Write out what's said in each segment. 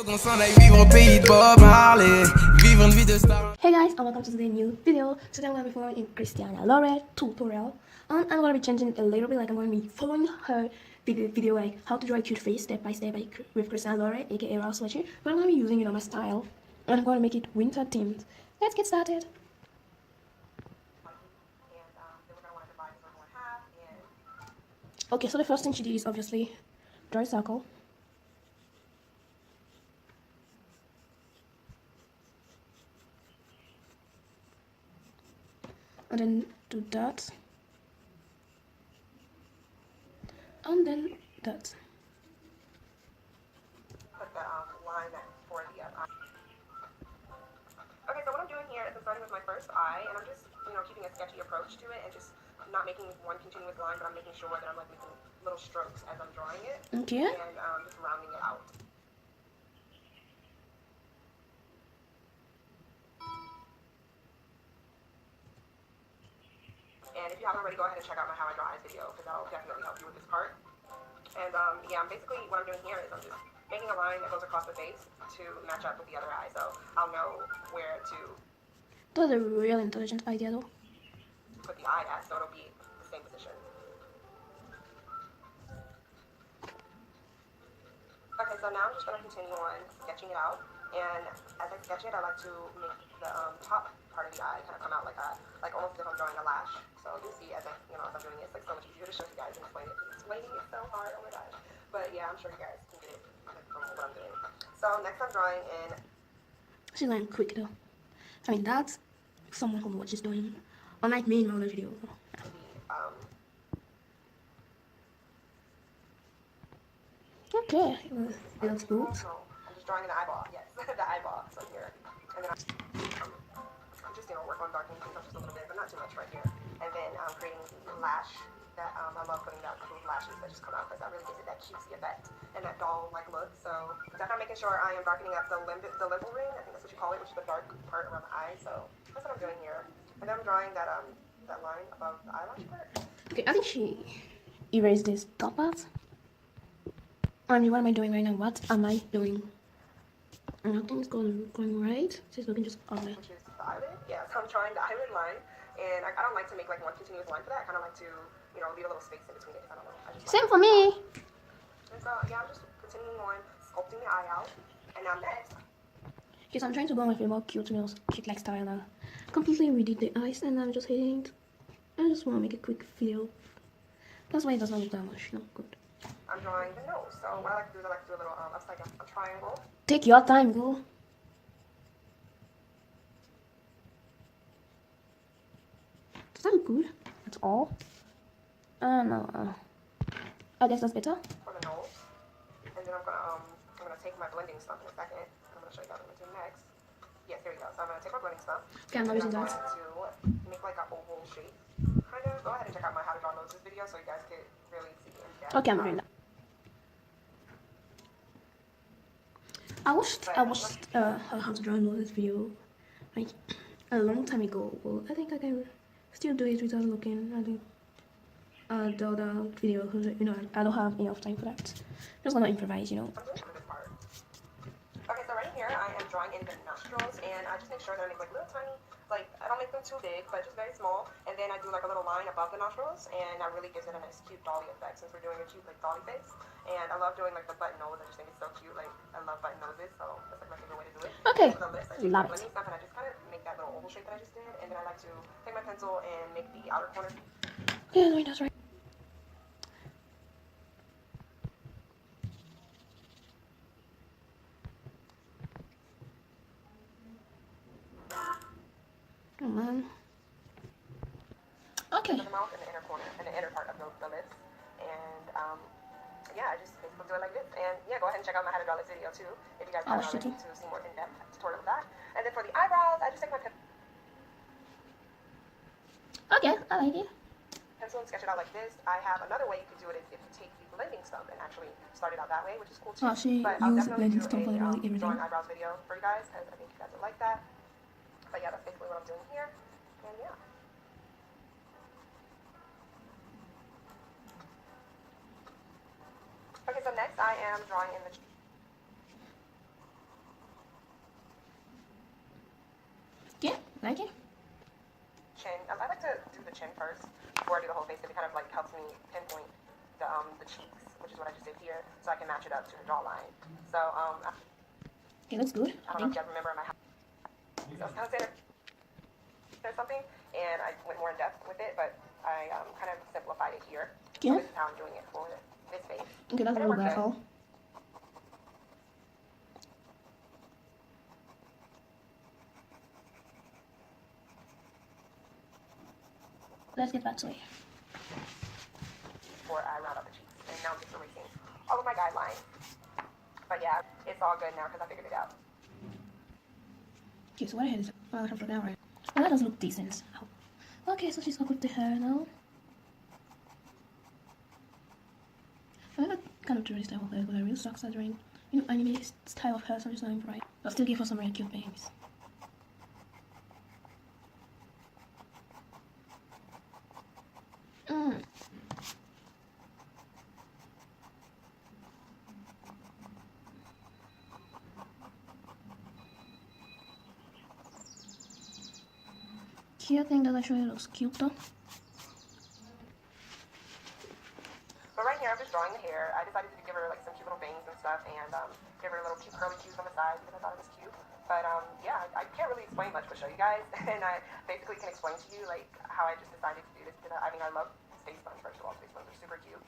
Hey guys, and welcome to today's new video. Today I'm going to be following in Christina Lorre tutorial. I'm going to be changing it a little bit, like I'm going to be following her video like how to draw a cute face step by step with Christina Lorre, aka Ralph Sweatshirt. But I'm going to be using my style, and I'm going to make it winter themed. Let's get started. Okay, so the first thing she did is obviously draw a circle. And then do that. And then that. Put the line for the eye. Okay, so what I'm doing here is I'm starting with my first eye, and I'm just, keeping a sketchy approach to it, and just not making one continuous line, but I'm making sure that I'm like making little strokes as I'm drawing it. Okay. And just rounding it out. And if you haven't already, go ahead and check out my How I Draw Eyes video, because that'll definitely help you with this part. And yeah, basically what I'm doing here is I'm just making a line that goes across the face to match up with the other eye, so I'll know where to That's a real intelligent idea though. put the eye at, so it'll be the same position. Okay, so now I'm just going to continue on sketching it out, and as I sketch it, I like to make the top part of the eye kind of come out like almost as if I'm drawing a lash. So you'll see as as I'm doing it, it's like so much easier to show you guys and explain it, because explaining it so hard, oh my gosh. But yeah, I'm sure you guys can get it from what I'm doing. So next I'm drawing in... She's going quick though. I mean, that's someone who knows what she's doing. Unlike me in my other video. Okay, it looks good. I'm just drawing an eyeball, yes, the eyeball, so here. And then I'm just, work on darkening things up just a little bit, but not too much right here. And then I'm creating the lash that I love putting down those lashes that just come out, because that really gives it that cutesy effect and that doll-like look. So definitely making sure I am darkening up the limbal ring, I think that's what you call it, which is the dark part around the eye. So that's what I'm doing here. And then I'm drawing that that line above the eyelash part. Okay, I think she erased this top part. I mean, what am I doing right now? What am I doing? Nothing's going right. She's looking just ugly. Which is the eyelid. Yeah, so I'm drawing the eyelid line, and I don't like to make like one continuous line for that. I kind of like to, leave a little space in between it. I don't know. Same for me. And so yeah, I'm just continuing on sculpting the eye out, and now next. Yes, I'm trying to go with a more cute like style now. Completely redid the eyes, and I'm just hating it. I just want to make a quick video. That's why it doesn't look that much. No good. I'm drawing the nose. So what I like to do is I like to do a little upside down triangle. Take your time, girl. Does that look good? That's all. No. I guess that's better. For the nose, and then I'm gonna take my blending stuff in a second. I'm gonna show you guys what I'm gonna do next. Yes, here we go. So I'm gonna take my blending stuff. Okay, I'm not using that. To make like an oval shape. Kind of. Go ahead and check out my How to Draw Noses video, so you guys can really see in depth. Okay, I'm doing that. I watched how to draw noses video like a long time ago. Well, I think I can still do it without looking at the other video, because I don't have enough time for that. Just gonna improvise, Okay, so right here I am drawing in the nostrils, and I just make sure that I make like little tiny, like I don't make them too big, but just very small. And then I do like a little line above the nostrils, and that really gives it a nice cute dolly effect, since we're doing a cute like dolly face. And I love doing like the button nose. I just think it's so cute. Like I love button noses, so that's like my favorite way to do it. Okay, for the lips, I love it. stuff, and I just kind of make that little oval shape that I just did, and then I like to take my pencil and make the outer corner. Okay, that's right. Come on. Okay. The mouth and the inner corner and the inner part of the lips, and yeah, I just basically do it like this. And yeah, go ahead and check out my How to Draw Lips video too, if you guys haven't already, to see more in-depth tutorial of that. And then for the eyebrows, I just take my Okay, I like it. pencil and sketch it out like this. I have another way you could do it if you take the blending stuff and actually start it out that way, which is cool too. Oh, she but I'll used definitely blending do stuff for really everything. drawing eyebrows video for you guys, because I think you guys would like that. But yeah, that's basically what I'm doing here. And yeah. Okay, so next I am drawing in the Like it? Chin. I like to do the chin first before I do the whole face because it kind of like helps me pinpoint the cheeks, which is what I just did here, so I can match it up to the jawline. So Okay, that's good. I don't know if you guys remember in my house, I was kind of saying there's something, and I went more in depth with it, but I kind of simplified it here. Yeah. So this is how I'm doing it for this face. Okay, that's And it good. worked That's good. all. Let's get back to it. Before I round out the cheeks, and now I'm just erasing all of my guidelines. But yeah, it's all good now because I figured it out. Okay, so what head is I have to down right. Oh, that does look decent. Okay, so she's got with the hair now. I never kind of do this type of hair, but I really sucks at doing, you know, anime style of hair, so I'm just not even right. I'll still give her some really cute bangs. Here, I think that actually looks cute though. But right here, I'm just drawing the hair. I decided to give her like some cute little bangs and stuff, and give her little cute curly cues on the side because I thought it was cute. But yeah, I can't really explain much, but show you guys, and I basically can explain to you like how I just decided to do this because I mean I love space buns. First of all, space buns are super cute,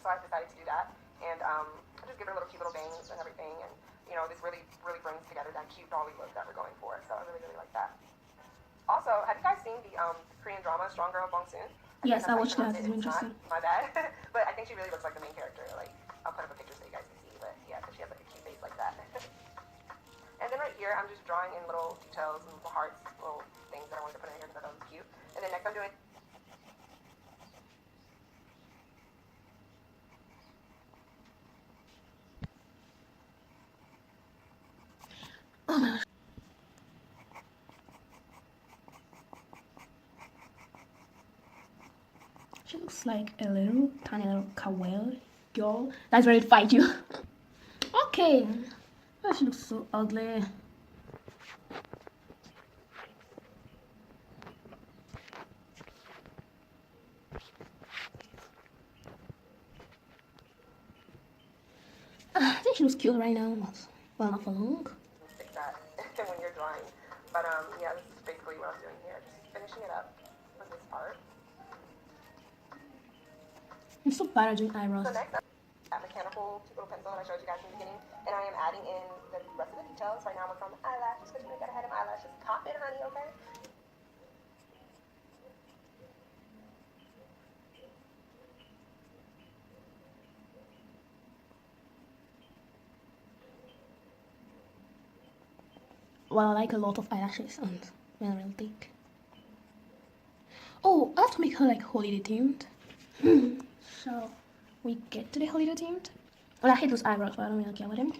so I decided to do that, and I just give her little cute little bangs and everything, and you know this really brings together that cute dolly look that we're going for. So I really like that. Also, have you guys seen the Korean drama Strong Girl Bong Soon? Yes, I watched that. It's interesting. My bad. But I think she really looks like the main character. Like, I'll put up a picture so you guys can see. But yeah, because she has like a cute face like that. And then right here, I'm just drawing in little details and little hearts, little things that I wanted to put in here because I thought it was cute. And then next I'm doing... Oh my gosh. She looks like a little tiny little kawaii girl that's ready to fight you. Okay. Oh, she looks so ugly. I think she looks cute right now. Well, not for long. Fix that when you're drawing. But yeah, this is basically what I'm doing here. Just finishing it up for this part. I'm so bad at doing eyebrows. So next, that mechanical little pencil that I showed you guys in the beginning, and I am adding in the rest of the details. Right now I'm working on the eyelashes because you gotta have them eyelashes popping, honey, okay? Well, I like a lot of eyelashes and when real thick. Oh, I have to make her like holiday themed. So we get to the holiday themed. Well, I hate those eyebrows, but I don't really care about them.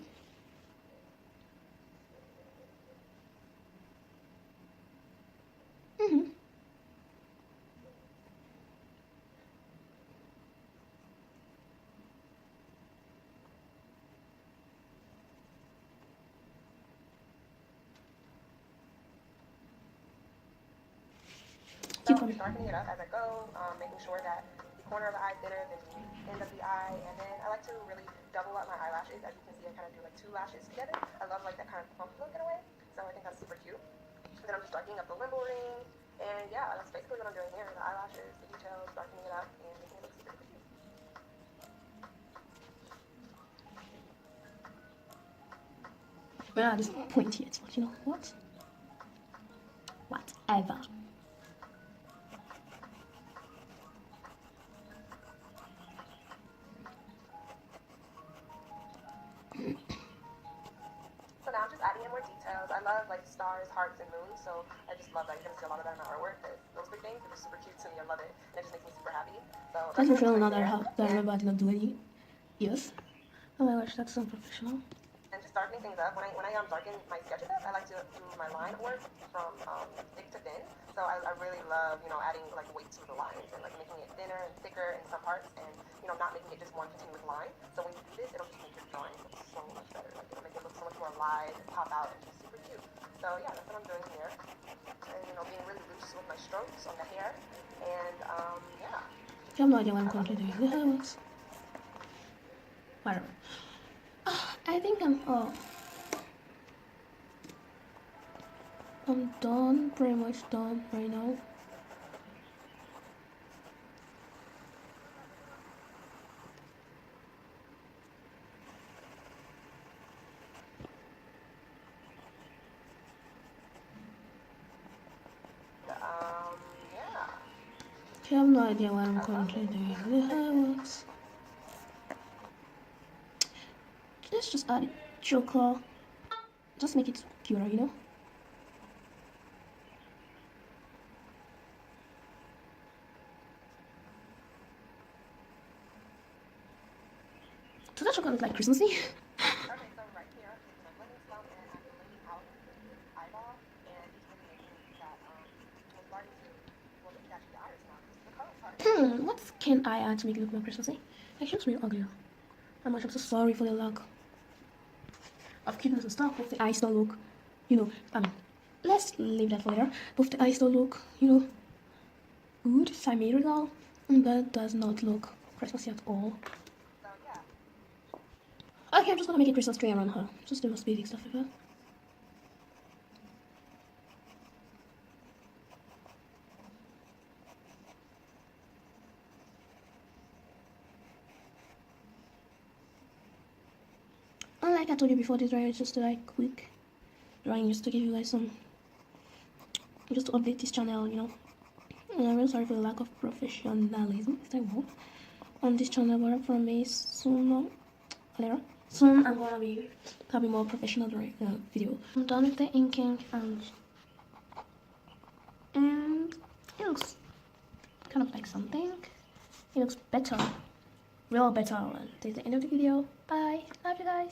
So I'm just darkening it up as I go, making sure that the corner of the eye is thinner than the end of the eye, and then I like to really double up my eyelashes. As you can see, I kind of do like two lashes together. I love like that kind of plump look in a way, so I think that's super cute. And then I'm just darkening up the limbo ring, and yeah, that's basically what I'm doing here. The eyelashes, the details, darkening it up, and making it look super cute. Well, this pointy yet, but you know what? Whatever. So now I'm just adding in more details. I love like stars, hearts, and moons, so I just love that. You're gonna see a lot of that in my artwork. Those big things are just super cute to me. I love it, and it just makes me super happy. So That's what really I'm another doing how here. that I remember I did not do any. Yes. Oh my gosh, that's so professional. And just darkening things up. When I darken my sketches up, I like to do my line work from thick to thin. So I really love, you know, adding like weight to the lines and like making it thinner and thicker in some parts, and you know, not making it just one continuous line. So when you do this, it'll just make your drawing look so much better. Like it'll make it look so much more alive and pop out and just super cute. So yeah, that's what I'm doing here. And you know, being really loose with my strokes on the hair. And yeah. I have no idea what I'm currently doing. The hair works. Whatever. I think I'm done, pretty much done right now. Yeah. I have no idea what I'm currently doing. The hair works. Let's just add chocolate. Just make it cuter, you know? Does that chocolate look like Christmassy? Okay, so right here, I'm blending some and I'm blending out the eyeball, and it's really making that, I'm starting to, well, this is actually the iris now. The color part. What can I add to make it look more Christmassy? It looks really ugly. I'm so sorry for the lack of cuteness and stuff. Both the eyes don't look, you know, let's leave that for later. Both the eyes don't look, you know, good, symmetrical, and that does not look Christmassy at all. So yeah. Okay, I'm just gonna make a Christmas tree around her. Just the most basic stuff like that. Like I told you before, this drawing is just like quick drawing just to give you guys some, just to update this channel, you know. And I'm really sorry for the lack of professionalism, if I will, on this channel, but I promise soon, later, soon I'm gonna be having more professional video. I'm done with the inking, and it looks kind of like something. It looks better, real better. And this is the end of the video. Bye, love you guys.